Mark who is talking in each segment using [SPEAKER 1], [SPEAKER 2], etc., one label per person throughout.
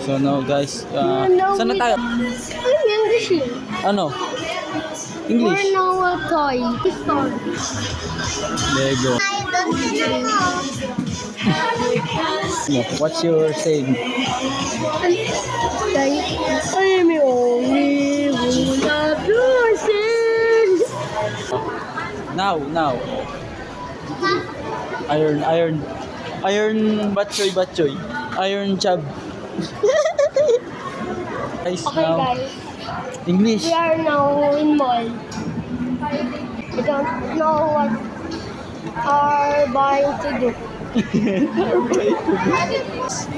[SPEAKER 1] So now guys, saan na tayo?
[SPEAKER 2] English.
[SPEAKER 1] Ano? English?
[SPEAKER 2] We're now a toy store.
[SPEAKER 1] Lego. What's your saying?
[SPEAKER 2] I'm the only one of yourself.
[SPEAKER 1] Now. Iron batchoy. Iron chub. Guys,
[SPEAKER 2] Okay
[SPEAKER 1] now,
[SPEAKER 2] guys,
[SPEAKER 1] English.
[SPEAKER 2] we are now in mall. I don't know what are buying to do.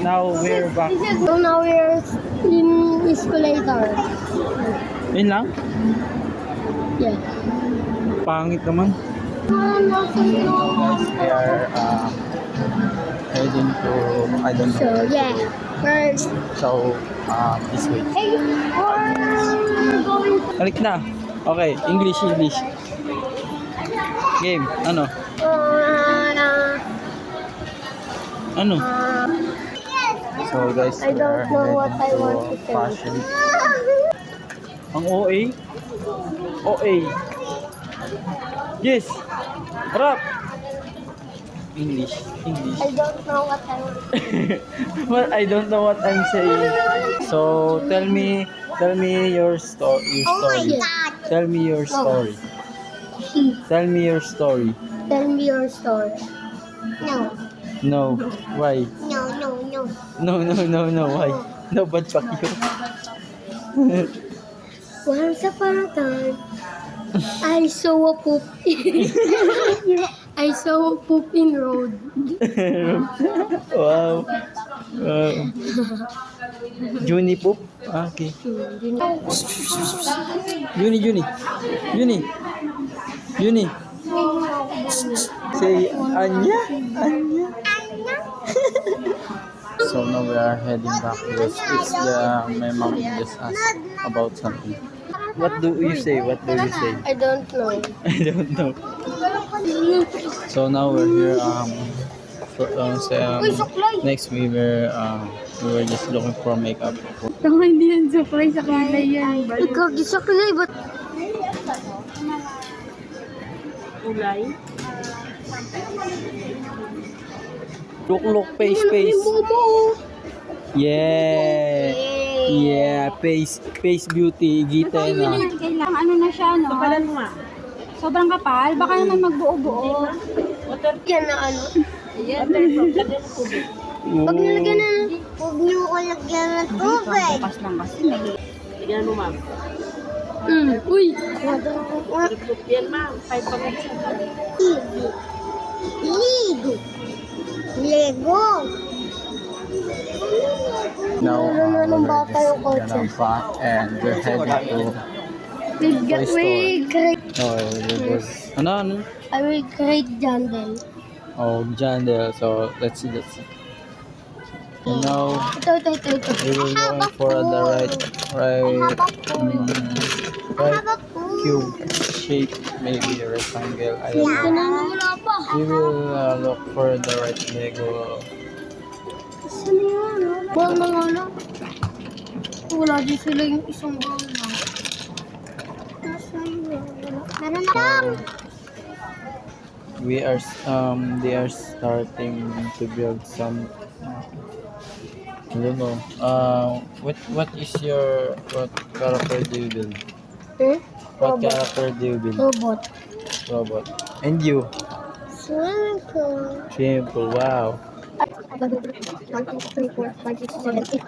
[SPEAKER 1] Now we're back.
[SPEAKER 2] So now we're in escalator.
[SPEAKER 1] Yun lang?
[SPEAKER 2] Yeah.
[SPEAKER 1] Pangit naman. Guys, we are heading to, I don't know.
[SPEAKER 2] So yeah, first.
[SPEAKER 1] So, this way.
[SPEAKER 2] Hey, we're going.
[SPEAKER 1] Balik na. Okay, English. Game, ano? Ano? So guys,
[SPEAKER 2] I
[SPEAKER 1] we
[SPEAKER 2] don't
[SPEAKER 1] are
[SPEAKER 2] know what I
[SPEAKER 1] heading
[SPEAKER 2] want to
[SPEAKER 1] to
[SPEAKER 2] say.
[SPEAKER 1] fashion. Ang OA? OA. Yes. Harap. English.
[SPEAKER 2] I don't know what I want.
[SPEAKER 1] Well, I don't know what I'm saying. So tell me your story. Tell me your story. Tell me your story.
[SPEAKER 2] Tell me your story.
[SPEAKER 1] No. Why?
[SPEAKER 2] No.
[SPEAKER 1] No. Why? No, but fuck you.
[SPEAKER 2] Once upon a time, I saw a poop. I saw a poop in road.
[SPEAKER 1] Wow. Juni poop? Okay. Juni. Say Anya. So now we are heading back because it's my mom just asked about something. What do you say?
[SPEAKER 2] I don't know.
[SPEAKER 1] I don't know. So now we're here. Next we were just looking for makeup.
[SPEAKER 3] Tama, hindi yan supply sa kilay yan.
[SPEAKER 2] Ikaw, gisaklay ba?
[SPEAKER 3] Kulay?
[SPEAKER 1] Look, face. Yeah, face beauty, gita na.
[SPEAKER 3] Kailangan ano na siya, no? Kapalan mo nga. Sobrang kapal, baka naman magbuo-buo.
[SPEAKER 2] Yan na ano. Pag nalagyan na, huwag niyo ko lagyan ng tubig.
[SPEAKER 3] Papas lang kasi. Lagyan mo, ma'am.
[SPEAKER 2] Uy.
[SPEAKER 3] Yan, ma'am. 5 pagkakas.
[SPEAKER 2] Lego.
[SPEAKER 1] Now
[SPEAKER 2] Ng bata yung
[SPEAKER 1] we're
[SPEAKER 2] kotse.
[SPEAKER 1] just back and we're heading to Toy Story. Ano?
[SPEAKER 2] I will create Jandel.
[SPEAKER 1] Oh, Jandel. So let's see. And now
[SPEAKER 2] Ito.
[SPEAKER 1] we will go for the right cube shape, maybe a rectangle. I don't know.
[SPEAKER 2] Wala pa.
[SPEAKER 1] We will look for the right Lego.
[SPEAKER 2] Saan yun? Ball na nga lang. Wala din sila yung isang ball lang. Meron na lang.
[SPEAKER 1] They are starting to build some. I don't know. What character do you build? What character do you build? Robot. And you?
[SPEAKER 2] Swimming pool.
[SPEAKER 1] Simple. Wow.
[SPEAKER 2] 1, 2, 3, 4, 5, 6, 7, 8.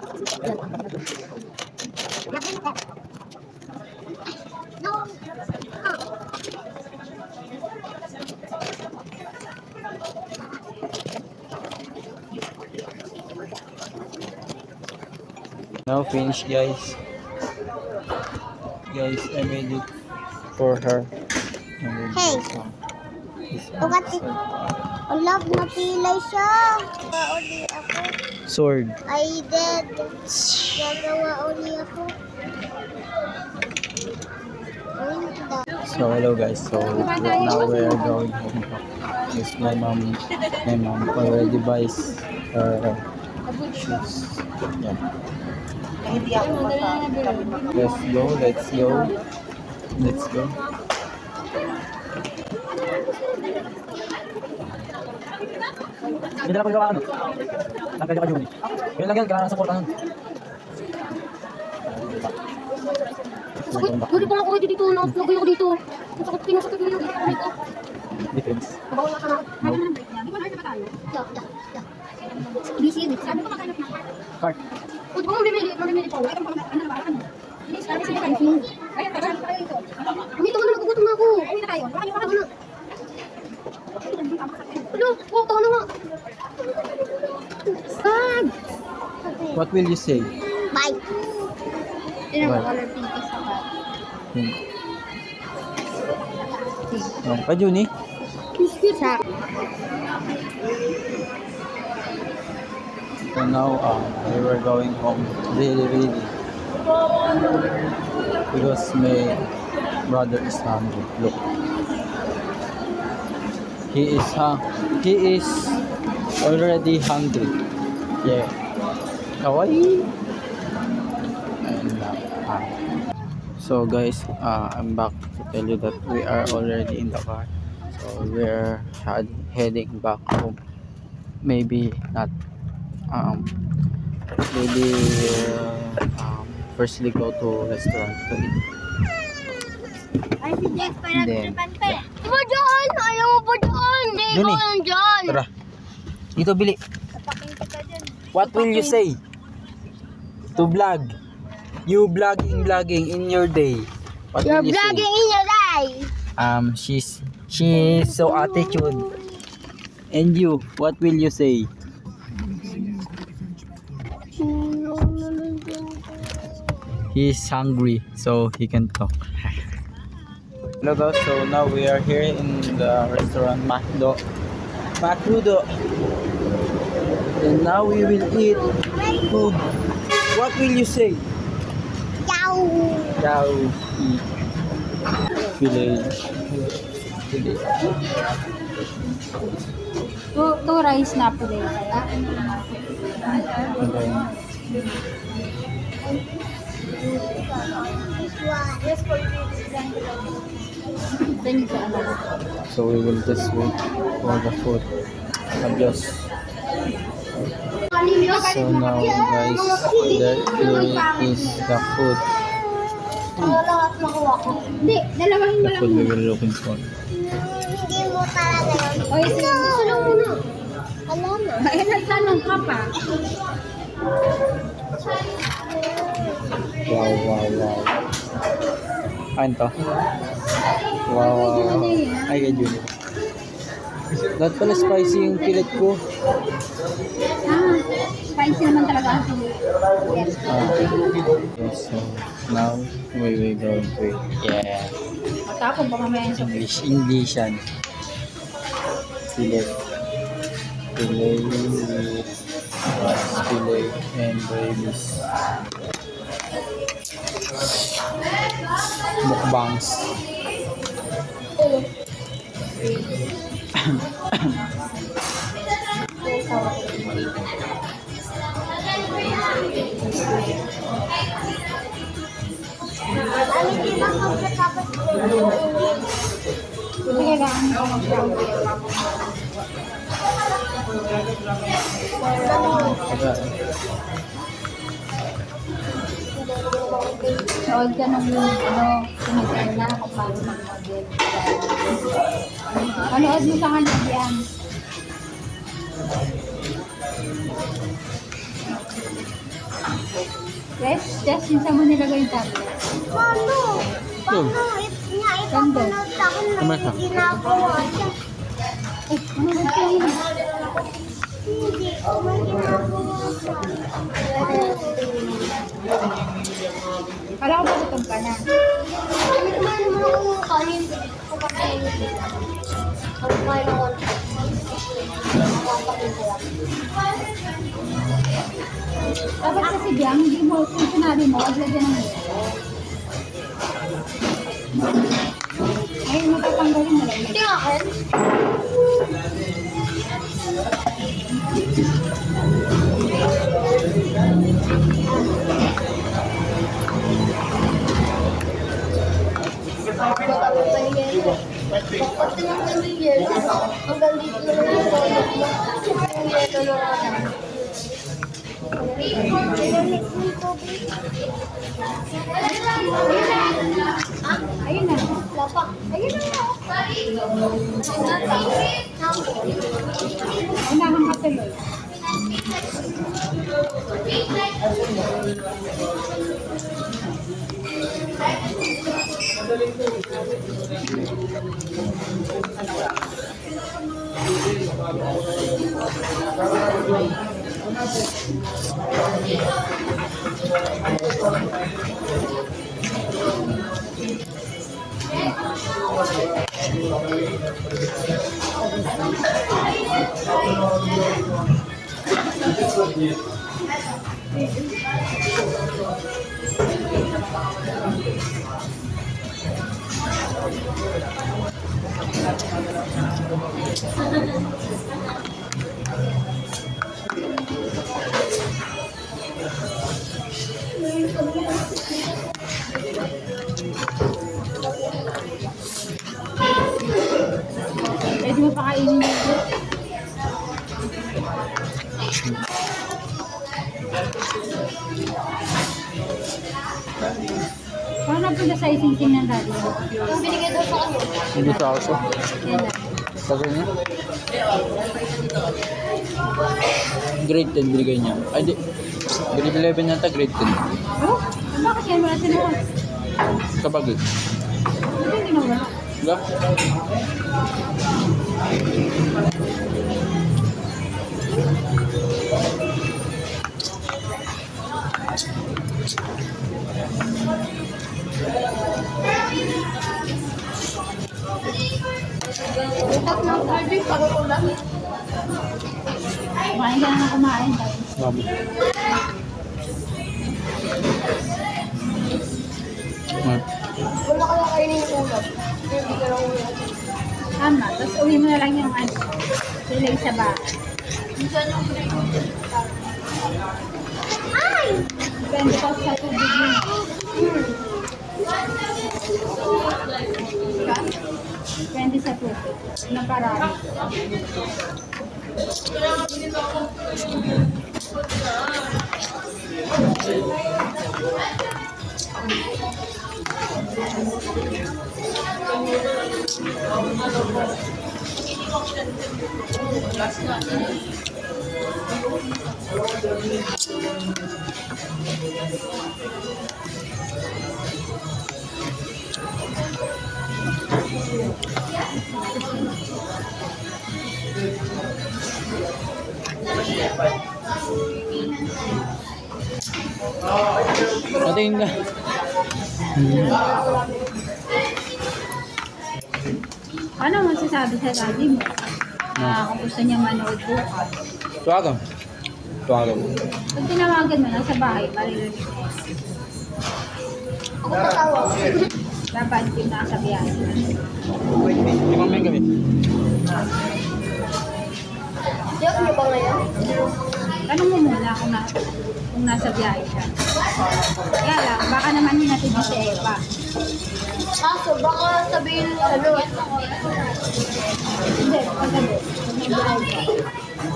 [SPEAKER 1] Now finished, guys. I made it for her.
[SPEAKER 2] Hey. Bukati. Love, napilay siya. Uli ako.
[SPEAKER 1] Sword.
[SPEAKER 2] I did. Gagawa uli ako.
[SPEAKER 1] So hello guys, so now we are going home. Yes, my mom already buys shoes. Yeah. Let's go. Hindi na lang gawa ano. Tanggal ka Juni. Yun lang yan, kailangan support ano.
[SPEAKER 2] Sakit, hindi pa ako ready dito. Naglagay ako dito. Ang sakit, pinasakit mo yung dito.
[SPEAKER 1] Defense.
[SPEAKER 2] Bawal na ka na.
[SPEAKER 3] Ano ng break niya? Di ba na ba tayo?
[SPEAKER 2] Da. Busy yun.
[SPEAKER 3] Sabi ko makahanap ng
[SPEAKER 1] Cart.
[SPEAKER 2] O, di ba mamimili pa?
[SPEAKER 3] Ano ba? Ano ba? Ano? Hindi, sabi sila kanina. Ayun, tagal tayo dito.
[SPEAKER 2] Dito ka na, nagugutom na ako.
[SPEAKER 3] Uwi na tayo. Baka yung
[SPEAKER 2] Ano? Ano? Oh, tahan na nga. Sad.
[SPEAKER 1] What will you say?
[SPEAKER 2] Bye.
[SPEAKER 3] Yun
[SPEAKER 1] ang
[SPEAKER 3] color pink is sapat.
[SPEAKER 1] Kay Juni?
[SPEAKER 2] Sa.
[SPEAKER 1] So now we were going home really because my brother is hungry. Look, he is already hungry. Yeah, kawaii. And so guys, I'm back to tell you that we are already in the car. So we're heading back home. Maybe not. Maybe firstly go to restaurant to eat.
[SPEAKER 3] Ay, si Jeff, para
[SPEAKER 1] Then,
[SPEAKER 2] Di ba dyan? Ayaw mo pa dyan. Hindi,
[SPEAKER 1] Dun
[SPEAKER 2] ikaw
[SPEAKER 1] eh.
[SPEAKER 2] lang dyan.
[SPEAKER 1] Tara. Dito bili. What will you say to vlog? You vlogging in your day. What
[SPEAKER 2] You're
[SPEAKER 1] will you
[SPEAKER 2] vlogging in your life.
[SPEAKER 1] say? She's so attitude. And you, what will you say? He's hungry, so he can talk. Hello guys, so now we are here in the restaurant Macdo. And now we will eat food. What will you say?
[SPEAKER 2] Ciao.
[SPEAKER 1] Chow. Filet.
[SPEAKER 3] Two rice na po din.
[SPEAKER 1] And then, so we will just wait for the food. Adios. So now guys, there is the food.
[SPEAKER 2] Lahat nakuha ko.
[SPEAKER 3] Hindi, dalawahin mo
[SPEAKER 1] The
[SPEAKER 3] lang.
[SPEAKER 1] food we will looking for.
[SPEAKER 2] Hindi mo talaga yun.
[SPEAKER 3] Oy,
[SPEAKER 2] Ano muna? Alam na.
[SPEAKER 3] Bakit nagtanong ka pa?
[SPEAKER 1] Wow. Ano to? Wow. Ay, kay Junior. Lahat pala spicy yung pilit ko.
[SPEAKER 3] Spicy naman talaga ang sili. Yes.
[SPEAKER 1] Yes, so now we will go to it. Yeah.
[SPEAKER 3] Matapon pa mamaya yung sabi.
[SPEAKER 1] Englishan. Filet and babies. Mukbangs.
[SPEAKER 3] Sige, gaan ko mag-brown. Nood ka nung sumitin na kung paano mag-model. Manood mo sa kanya diyan. Yes, just yun sa mo nilagay yung tablet.
[SPEAKER 2] Paano? Paano? Ipapanood ako na
[SPEAKER 1] Kumaka.
[SPEAKER 2] yung ginagawa niya.
[SPEAKER 3] Manood ka yun.
[SPEAKER 2] Hindi, may ginagawa siya.
[SPEAKER 3] Kala ko ba gutom ka na?
[SPEAKER 2] Ano naman mo kanin ko kasi ang kain ako.
[SPEAKER 3] Dapat kasi diyan, hindi mo, kung sinabi mo, wag lagyan ng
[SPEAKER 2] Matapos pa yung yelo. Pag tinanggal mo yung yelo, hanggang dito naman yung toilet mo. Yung yelo na lang.
[SPEAKER 3] Ayun na.
[SPEAKER 2] Lapak.
[SPEAKER 3] Ayun na. Unahan ka tuloy. Pwede mo pakainin dito. Paano napunta sa ising-sing ng daddy?
[SPEAKER 2] Yung binigay daw sa kanya.
[SPEAKER 1] Hindi sa aso.
[SPEAKER 3] Kailan?
[SPEAKER 1] Sabi niya? Grade 10 binigay niya. Ay, di. Grade 11 niya ata, grade 10.
[SPEAKER 3] Oh? Bakit yan? Wala sinuha.
[SPEAKER 1] Kabagay.
[SPEAKER 3] Ba't hindi nawala?
[SPEAKER 1] Diba?
[SPEAKER 2] Utak ng surgery, pag ako lang.
[SPEAKER 3] Kumain ka na ng kumain.
[SPEAKER 1] Mami.
[SPEAKER 2] Wala kaya kainin yung ulam. Hindi ka lang ulam.
[SPEAKER 3] Tama. Tapos uwi mo na lang yung ano. Sila sa bahay.
[SPEAKER 2] Minsan yung pinag-ulam.
[SPEAKER 3] Depende pa sa tubig mo. Depende sa tubig. Na parami.
[SPEAKER 1] Natingin ka.
[SPEAKER 3] Ano mo sasabi sa daddy mo? Kung gusto niya manood bukas.
[SPEAKER 1] Tuwagan. Tuwagan.
[SPEAKER 3] Pag tinawagan mo na sa bahay, maririnig mo.
[SPEAKER 2] Ako tatawag.
[SPEAKER 3] Dapat yung nasa biyahe.
[SPEAKER 1] Hindi mo may gabi.
[SPEAKER 2] Diyak niyo ba ngayon?
[SPEAKER 3] Tanong mo muna kung nasa biyahe siya. Kaya lang, baka naman hinatid niya si Eva.
[SPEAKER 2] Kaso, baka sabihin ano.
[SPEAKER 3] Hindi, paggabi. Kung may biyahe siya.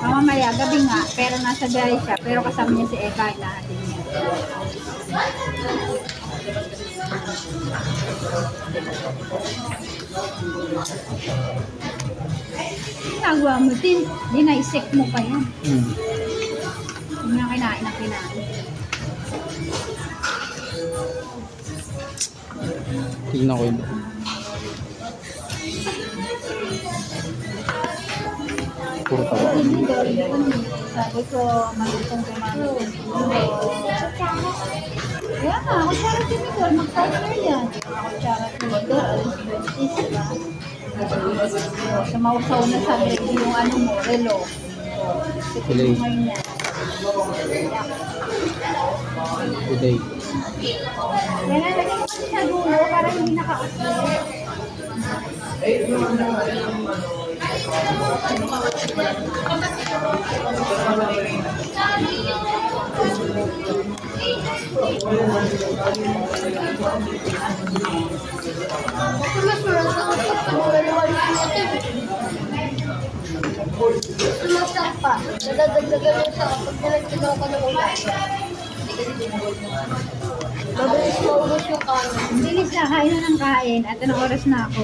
[SPEAKER 3] Mamamaya, gabi nga, pero nasa biyahe siya. Pero kasama niya si Eva, hinahatid niya. Ginagawa mo din, dinaisik mo pa yan. Hindi na kinain na kinain.
[SPEAKER 1] Tignan ko yun. Puro tawa.
[SPEAKER 3] Sabi ko, magitong kumain. Kaya nga, ako charot si Nicole, mag-timer yan. Ako charot si Nicole, alas 20, diba? Sumausaw na sa baby yung ano mo, relo.
[SPEAKER 1] Today.
[SPEAKER 3] Ngayon yan.
[SPEAKER 1] Today.
[SPEAKER 3] Kaya nalagyan ko kasi sa dulo para hindi naka-upload.
[SPEAKER 2] Kasi mas masakit pag pinaliwalis mo ito. Sumasakit pa. Nadadagdagan mo sa kapag pinagtigaw ka ng ulan. Mabilis maubos yung kanin.
[SPEAKER 3] Bilis na, kain na ng kain. At anong oras na ako?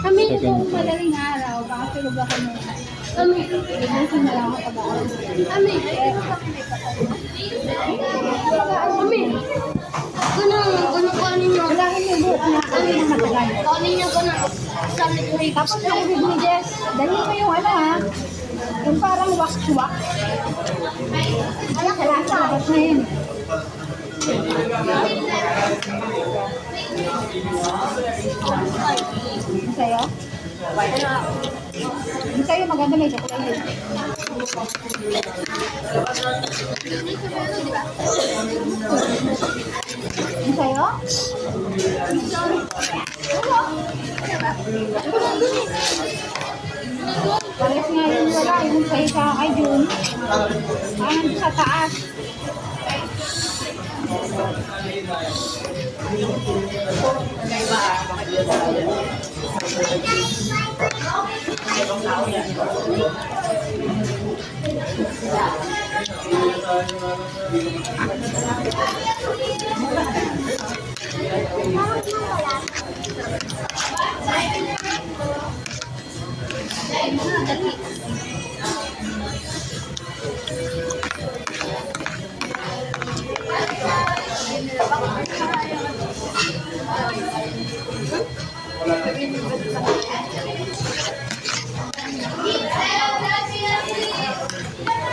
[SPEAKER 3] Kami na
[SPEAKER 1] Second.
[SPEAKER 3] po madaling araw. Baka tulog ako muna.
[SPEAKER 2] Kami.
[SPEAKER 3] Ibusin na lang ako pag-aaral.
[SPEAKER 2] Kami. Kami. Ganun kanin nyo.
[SPEAKER 3] Wala kang nubo. Kami na matagal.
[SPEAKER 2] Kanin nyo ganun. Salit mo yung
[SPEAKER 3] Tapos yung rib ni Jess, dali mo yung ano ha, yung parang wax-wax. Alam ka lang, tapos na yun. Yung sa'yo? Yung sa'yo maganda may chocolate. Yung sa'yo? Pares nga yun wala, yung sa'yo sa kay June. Parang sa taas.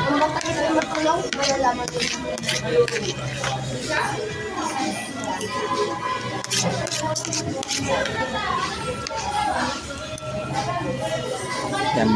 [SPEAKER 2] Ang matagal na matulaw, malalaman din.
[SPEAKER 1] Yan.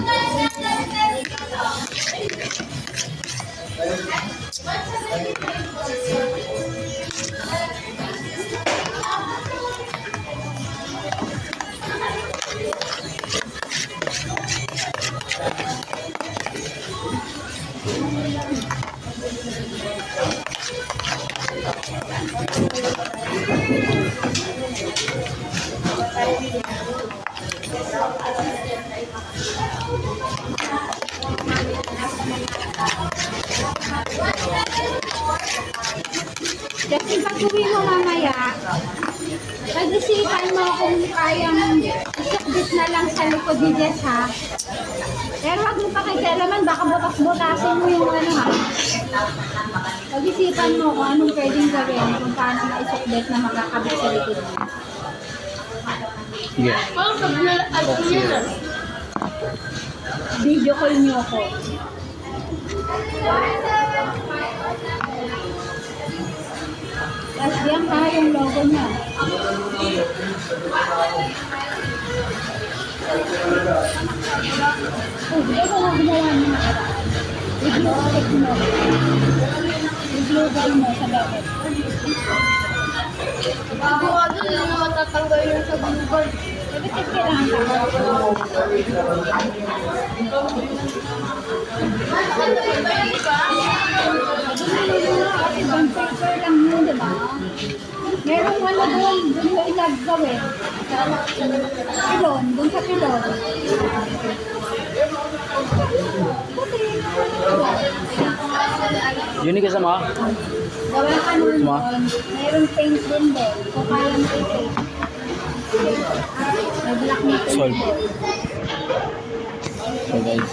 [SPEAKER 3] Kasi pag uwi mo mamaya, pag-isipan mo kung kayang isakbit na lang sa likod ni Jess ha. Pero wag mo pakikialaman, baka butas-butasin mo yung ano ha. Pag-isipan mo kung anong pwedeng gawin, kung paano maisakbit na makakabit sa likod mo.
[SPEAKER 1] Sige.
[SPEAKER 2] Parang pag nalakad niya na.
[SPEAKER 3] Video call niyo ako. Tapos diyan pa yung logo niya. Oh, ito ko nga gumawa niya nakaraan. I-glue stick mo. I-glue gun mo sa dapat.
[SPEAKER 2] Bago ka doon, yung matatanggal yung sa billboard.
[SPEAKER 3] Sabi kasi kailangan ka. Kasi bond paper lang yun, di ba? Merong ano doon mo ilagawin. Pilon, doon sa pilon.
[SPEAKER 1] Yun yung kasama?
[SPEAKER 3] Gawa ka nun
[SPEAKER 1] Ma?
[SPEAKER 3] doon. Merong paint din doon. Kung kaya mo i-paint. May black na paint
[SPEAKER 1] Solve.
[SPEAKER 3] doon.
[SPEAKER 1] So guys,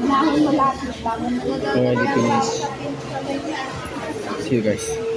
[SPEAKER 3] Unahin mo lahat. Bago mo
[SPEAKER 1] already finished. See you guys.